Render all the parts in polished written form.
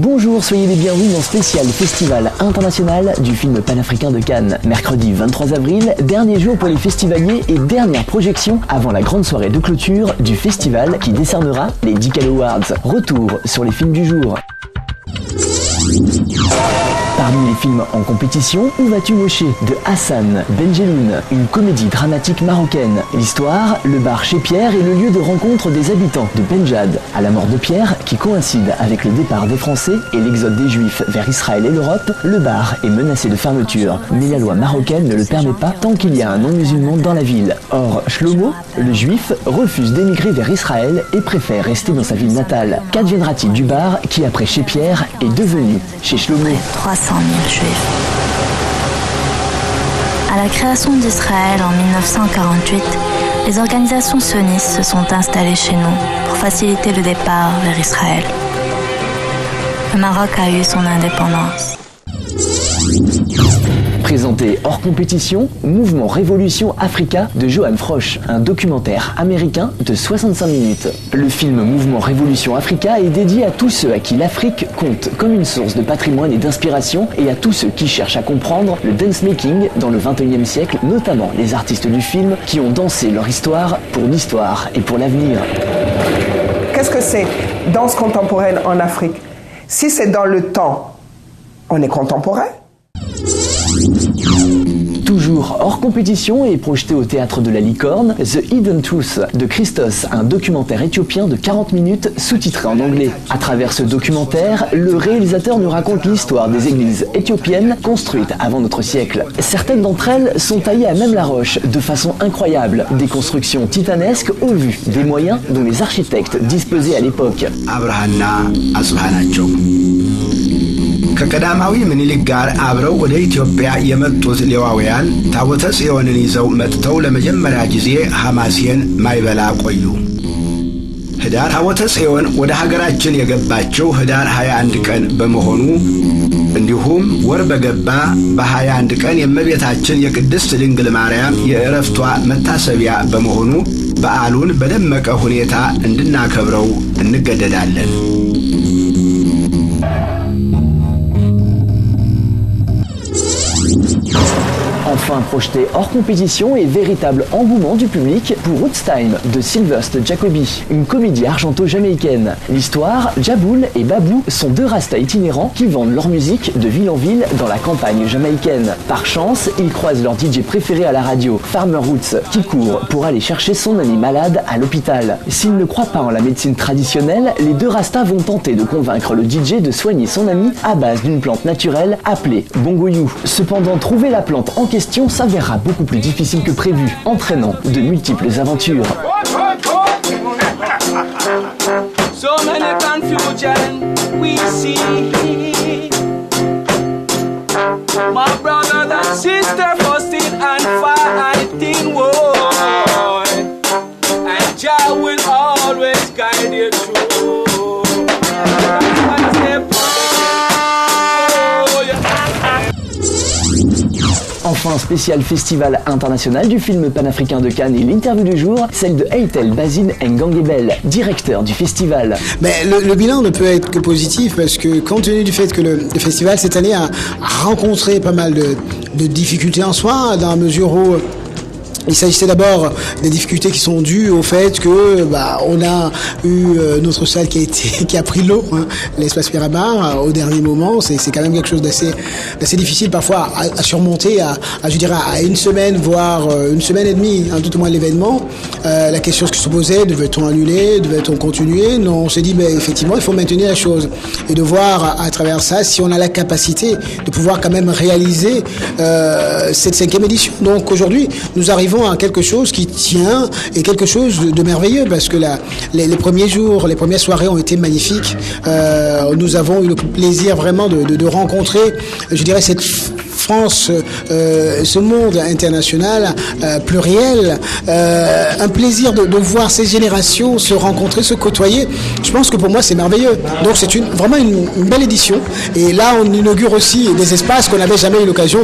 Bonjour, soyez les bienvenus dans Spécial Festival International du film panafricain de Cannes. Mercredi 23 avril, dernier jour pour les festivaliers et dernière projection avant la grande soirée de clôture du festival qui décernera les Dical Awards. Retour sur les films du jour. Parmi les films en compétition, Où vas-tu mocher de Hassan Benjeloun, une comédie dramatique marocaine. L'histoire, le bar chez Pierre est le lieu de rencontre des habitants de Benjad. À la mort de Pierre, qui coïncide avec le départ des Français et l'exode des Juifs vers Israël et l'Europe, le bar est menacé de fermeture. Mais la loi marocaine ne le permet pas tant qu'il y a un non-musulman dans la ville. Or, Shlomo, le juif, refuse d'émigrer vers Israël et préfère rester dans sa ville natale. Qu'adviendra-t-il du bar qui, après chez Pierre, est devenu chez Shlomo? 300 000 juifs. À la création d'Israël en 1948, les organisations sionistes se sont installées chez nous pour faciliter le départ vers Israël. Le Maroc a eu son indépendance. Présenté hors compétition, Mouvement Révolution Africa de Johan Frosch, un documentaire américain de 65 minutes. Le film Mouvement Révolution Africa est dédié à tous ceux à qui l'Afrique compte comme une source de patrimoine et d'inspiration et à tous ceux qui cherchent à comprendre le dance-making dans le XXIe siècle, notamment les artistes du film qui ont dansé leur histoire pour l'histoire et pour l'avenir. Qu'est-ce que c'est danse contemporaine en Afrique? Si c'est dans le temps, on est contemporain. Toujours hors compétition et projeté au théâtre de la Licorne, The Hidden Truth de Christos, un documentaire éthiopien de 40 minutes sous-titré en anglais. À travers ce documentaire, le réalisateur nous raconte l'histoire des églises éthiopiennes construites avant notre siècle. Certaines d'entre elles sont taillées à même la roche de façon incroyable, des constructions titanesques au vu des moyens dont les architectes disposaient à l'époque. ከቀዳማዊ ምኒልክ ጋር አብረው ወደ ኢትዮጵያ የመጡት ሌዋውያን ታቦተ ጽዮንን ይዘው መጥተው ለመጀመሪያ ጊዜ ሐማሴን ማይበላ ቆዩ። ህዳር ታቦተ ጽዮን ወደ ሀገራችን የገባቸው ህዳር 21 ቀን በመሆኑ እንዲሁም ወር በገባ በ21 ቀን የእመቤታችን የቅድስት ድንግል ማርያም የዕረፍቷ መታሰቢያ በመሆኑ በዓሉን በደመቀ ሁኔታ እንድናከብረው እንገደዳለን። Enfin projeté hors compétition et véritable engouement du public pour Rootstime de Sylvester Jacobi, une comédie argento-jamaïcaine. L'histoire, Jaboul et Babou sont deux rastas itinérants qui vendent leur musique de ville en ville dans la campagne jamaïcaine. Par chance, ils croisent leur DJ préféré à la radio, Farmer Roots, qui court pour aller chercher son ami malade à l'hôpital. S'ils ne croient pas en la médecine traditionnelle, les deux rastas vont tenter de convaincre le DJ de soigner son ami à base d'une plante naturelle appelée bongoyou. Cependant, trouver la plante en question s'avérera beaucoup plus difficile que prévu, entraînant de multiples aventures. So many confusion we see. My brothers and sisters fasting and fighting war, and Jah will always guide you through. Enfin, spécial festival international du film panafricain de Cannes et l'interview du jour, celle de Eitel Basine Ngangebel, directeur du festival. Mais le bilan ne peut être que positif parce que compte tenu du fait que le festival cette année a rencontré pas mal de difficultés en soi, dans la mesure où il s'agissait d'abord des difficultés qui sont dues au fait que on a eu notre salle qui a pris l'eau, l'espace Mirabar au dernier moment. C'est quand même quelque chose d'assez difficile parfois à surmonter je dirais à une semaine voire une semaine et demie, tout au moins l'événement. La question qui se posait, devait-on annuler, devait-on continuer? Non, on s'est dit effectivement il faut maintenir la chose et de voir à travers ça si on a la capacité de pouvoir quand même réaliser cette 5e édition. Donc aujourd'hui nous arrivons à quelque chose qui tient et quelque chose de merveilleux parce que les premiers jours, les premières soirées ont été magnifiques. Nous avons eu le plaisir vraiment de rencontrer, je dirais, cette France, ce monde international pluriel, un plaisir de voir ces générations se rencontrer, se côtoyer. Je pense que pour moi c'est merveilleux. Donc c'est vraiment une belle édition. Et là on inaugure aussi des espaces qu'on n'avait jamais eu l'occasion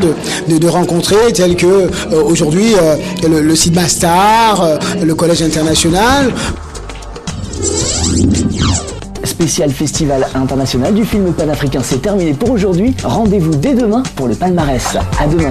de rencontrer, tels que aujourd'hui le site Mastar, le Collège international. spécial Festival international du film panafricain, c'est terminé pour aujourd'hui. Rendez-vous dès demain pour le palmarès. À demain.